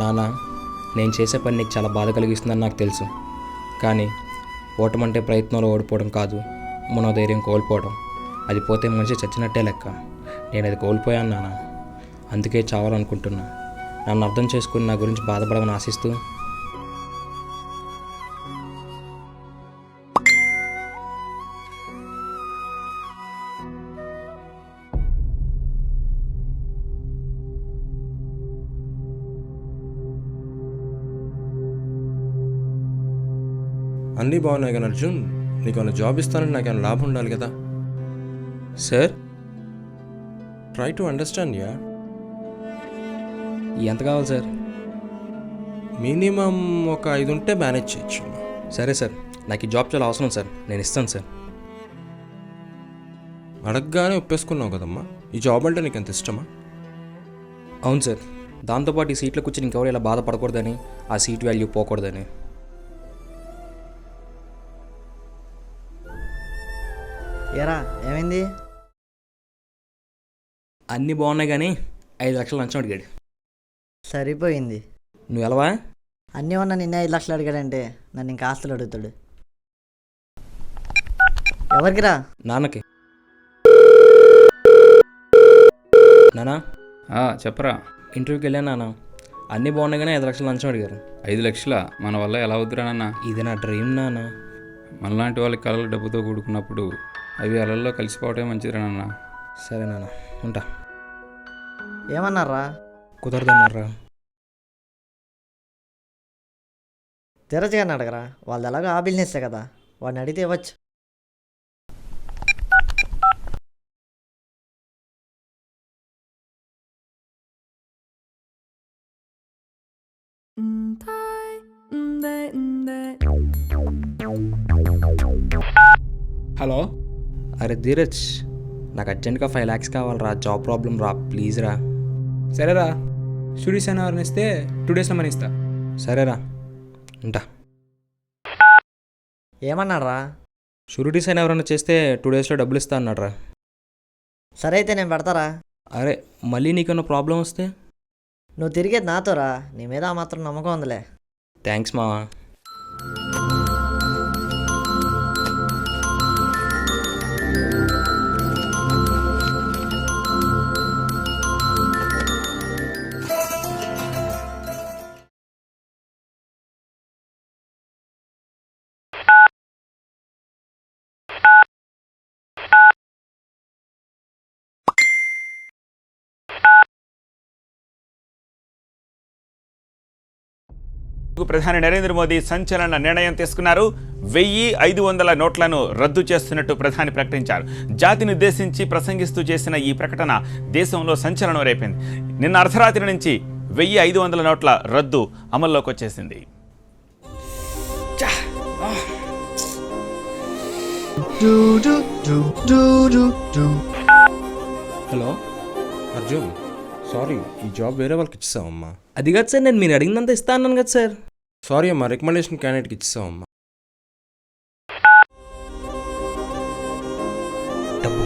నాన్న, నేను చేసే పని నీకు చాలా బాధ కలిగిస్తుందని నాకు తెలుసు. కానీ ఓటమంటే ప్రయత్నంలో ఓడిపోవడం కాదు, మనోధైర్యం కోల్పోవడం. అది పోతే మనిషి చచ్చినట్టే లెక్క. నేను అది కోల్పోయాను నాన్న, అందుకే చావాలనుకుంటున్నా. నన్ను అర్థం చేసుకుని నా గురించి బాధపడమని ఆశిస్తూ. అన్నీ బాగున్నాయి కానీ అర్జున్, నీకు ఏమైనా జాబ్ ఇస్తానని నాకు ఏమైనా లాభం ఉండాలి కదా. Sir, try to understand yeah. ఎంత కావాలి సార్? మినిమం ఒక 5 ఉంటే మేనేజ్ చేయొచ్చు. సరే సార్, నాకు ఈ జాబ్ చాలా అవసరం సార్, నేను ఇస్తాను సార్. అడగగానే ఒప్పేసుకున్నావు కదమ్మా. ఈ జాబ్ అంటే నీకు ఎంత ఇష్టమా? అవును సార్, దాంతోపాటు ఈ సీట్లో కూర్చొని ఇంకెవరు ఇలా బాధపడకూడదని, ఆ సీట్ వాల్యూ పోకూడదని. ఏరా ఏమైంది? అన్నీ బాగున్నాయి కానీ 5 లక్షలు లంచం అడిగాడు. సరిపోయింది. నువ్వు ఎలవా? అన్నీ ఉన్న నిన్నే 5 లక్షలు అడిగాడంటే నన్ను ఇంకా ఆస్తులు అడుగుతాడు. ఎవరికిరా? నాన్నకి. నానా చెప్పరా. ఇంటర్వ్యూకి వెళ్ళాను నాన్న, అన్నీ బాగున్నాయి కానీ 5 లక్షలు లంచం అడిగారు. 5 లక్షల మన వల్ల ఎలా అవుతురా నాన్న? ఇది నా డ్రీమ్ నాన్న. మనలాంటి వాళ్ళకి కళలు డబ్బుతో కూడుకున్నప్పుడు అవి అలల్లో కలిసిపోవటమే మంచిదిరా నాన్న. సరే నాన్న, ఉంటా. ఏమన్నారా? కుదరదన్నారా? తెరచగానే అడగరా, వాళ్ళు ఎలాగో ఆ బిజినెస్సే కదా, వాడిని అడిగితే ఇవ్వచ్చు. హలో. అరే ధీరజ్, నాకు అర్జెంట్గా 5 lakhs కావాలరా, జాబ్ ప్రాబ్లం రా, ప్లీజ్ రా. సరేరా, స్టూడియోస్ అని ఎవరిని ఇస్తే 2 daysలో మనీ ఇస్తా. సరేరా, ఉంటా. ఏమన్నారా? షూరిటీస్ అయినా ఎవరైనా చేస్తే 2 daysలో డబ్బులు ఇస్తా అన్నాడు రా. సరే అయితే నేను పెడతారా. అరే మళ్ళీ నీకన్నా ప్రాబ్లం వస్తే? నువ్వు తిరిగేది నాతోరా, నీ మీద ఆ మాత్రం నమ్మకం ఉందిలే. థ్యాంక్స్ మావా. ప్రధాని నరేంద్ర మోదీ సంచలన నిర్ణయం తీసుకున్నారు. 1500 నోట్లను రద్దు చేస్తున్నట్టు ప్రధాని ప్రకటించారు. జాతిని ఉద్దేశించి ప్రసంగిస్తూ చేసిన ఈ ప్రకటన దేశంలో సంచలనం రేపింది. నిన్న అర్ధరాత్రి నుంచి 1500 నోట్ల రద్దు అమల్లోకి వచ్చేసింది. హలో అర్జున్, సారీ, ఈ జాబ్ వేరే వాళ్ళకి ఇచ్చేసావమ్మా. అది కాదు సార్, నేను మీరు అడిగినంత ఇస్తా అన్నాను కదా సార్. సారీ అమ్మా, రికమెండేషన్ క్యాండిడేట్కి ఇచ్చేసావమ్మా. డబ్బు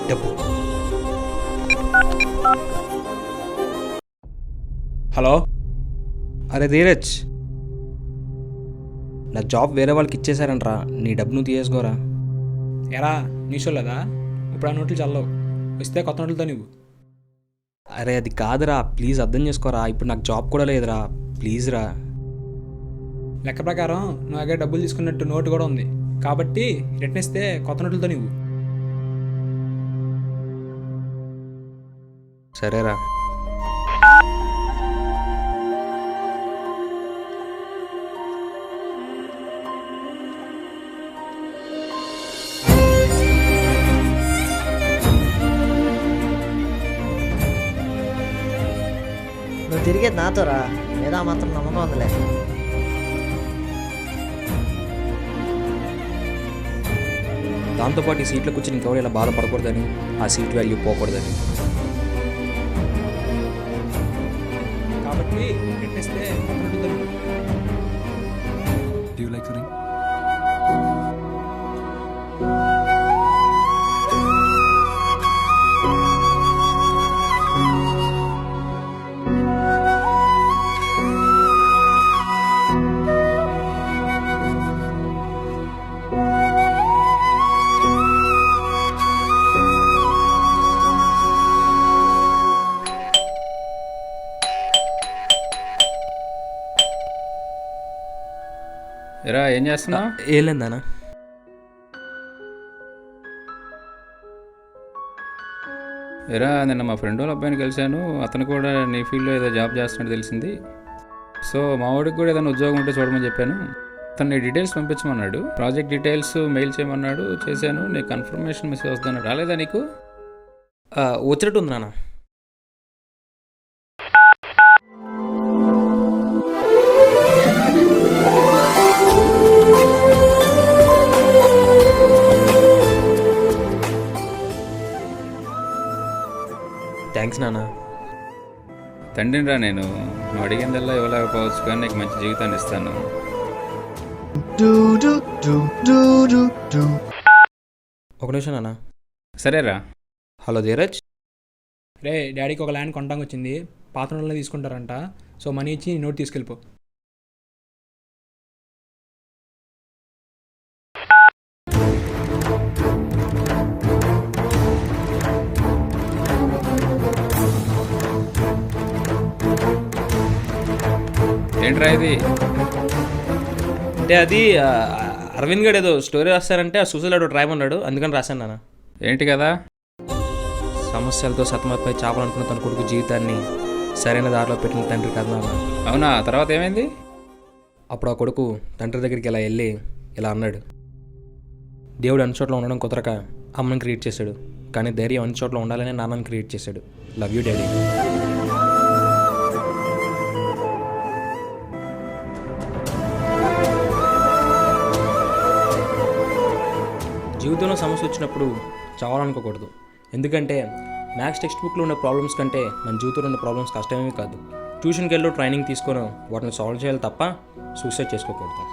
డబ్బు. హలో. అరే ధీరజ్, నా జాబ్ వేరే వాళ్ళకి ఇచ్చేసారంట్రా, నీ డబ్బు నువ్వు తీసేసుకోరా. ఎరా నీషోలేదా? ఇప్పుడు ఆ నోట్లు చల్లవు, వస్తే కొత్త నోట్లతో నువ్వు. అరే అది కాదురా, ప్లీజ్ అర్థం చేసుకోరా. ఇప్పుడు నాకు జాబ్ కూడా లేదురా, ప్లీజ్ రా. లెక్క ప్రకారం నువ్వు అగే డబ్బులు తీసుకున్నట్టు నోటు కూడా ఉంది, కాబట్టి రిటర్న్ ఇస్తే కొత్త నోట్లతో నువ్వు. సరేరా. నువ్వు తిరిగేది నాతోరా, నీ మీద ఆ మాత్రం నమ్మకం ఉందిలే. దాంతోపాటు ఈ సీట్లో కూర్చొని ఇంకెవరు ఇలా బాధపడకూడదని, ఆ సీట్ వాల్యూ పోకూడదని. కాబట్టి రిటర్న్ ఇస్తే కొత్త నోట్లతో నువ్వు. Do you like the ring? ఎరా ఏం చేస్తున్నావు? ఏం లేదు నాన్న. ఎరా నిన్న మా ఫ్రెండ్ వాళ్ళ అబ్బాయిని కలిశాను. అతను కూడా నీ ఫీల్డ్లో ఏదో జాబ్ చేస్తున్నట్టు తెలిసింది. సో మా వాడికి కూడా ఏదైనా ఉద్యోగం ఉంటే చూడమని చెప్పాను. తన డీటెయిల్స్ పంపించమన్నాడు. ప్రాజెక్ట్ డీటెయిల్స్ మెయిల్ చేయమన్నాడు. చేశాను. నీకు కన్ఫర్మేషన్ మెసేజ్ వస్తున్నాడు. రాలేదా నీకు? వచ్చినట్టు ఉంది నాన్న. థ్యాంక్స్ నాన్న. తండ్రిని రా నేను. నువ్వు అడిగిందల్లా ఇవ్వలేకపోవచ్చు, కానీ నీకు మంచి జీవితాన్ని ఇస్తాను. ఒక నిమిషం నాన్న. సరేరా. హలో ధీరజ్. రే డాడీకి ఒక ల్యాండ్ కొనడానికి వచ్చింది. పాత నోట్లో తీసుకుంటారంట. సో మనీ ఇచ్చి నోట్ తీసుకెళ్ళిపో. ఏంట్రా ఇది? అంటే అది అరవింద్ గడు ఏదో స్టోరీ రాస్తారంటే ఆ సూసైడ్ అటు రాయమన్నాడు, అందుకని రాశాను నాన్న. ఏంటి కదా? సమస్యలతో సతమతపై చాపాలనుకున్న తన కొడుకు జీవితాన్ని సరైన దారిలో పెట్టిన తండ్రి కదా నాన్న. అవునా? తర్వాత ఏమైంది? అప్పుడు ఆ కొడుకు తండ్రి దగ్గరికి ఇలా వెళ్ళి ఇలా అన్నాడు, దేవుడు అన్ని చోట్ల ఉండడం కుదరక అమ్మని క్రియేట్ చేశాడు, కానీ ధైర్యం అన్ని చోట్ల ఉండాలని నాన్నని క్రియేట్ చేశాడు. Love you daddy. జీవితంలో సమస్య వచ్చినప్పుడు చావాలనుకోకూడదు. ఎందుకంటే మ్యాథ్స్ టెక్స్ట్ బుక్లో ఉన్న ప్రాబ్లమ్స్ కంటే మన జీవితంలో ఉన్న ప్రాబ్లమ్స్ కష్టమేమీ కాదు. ట్యూషన్కి వెళ్ళి ట్రైనింగ్ తీసుకొని వాటిని సాల్వ్ చేయాలి తప్ప సూసైడ్ చేసుకోకూడదు.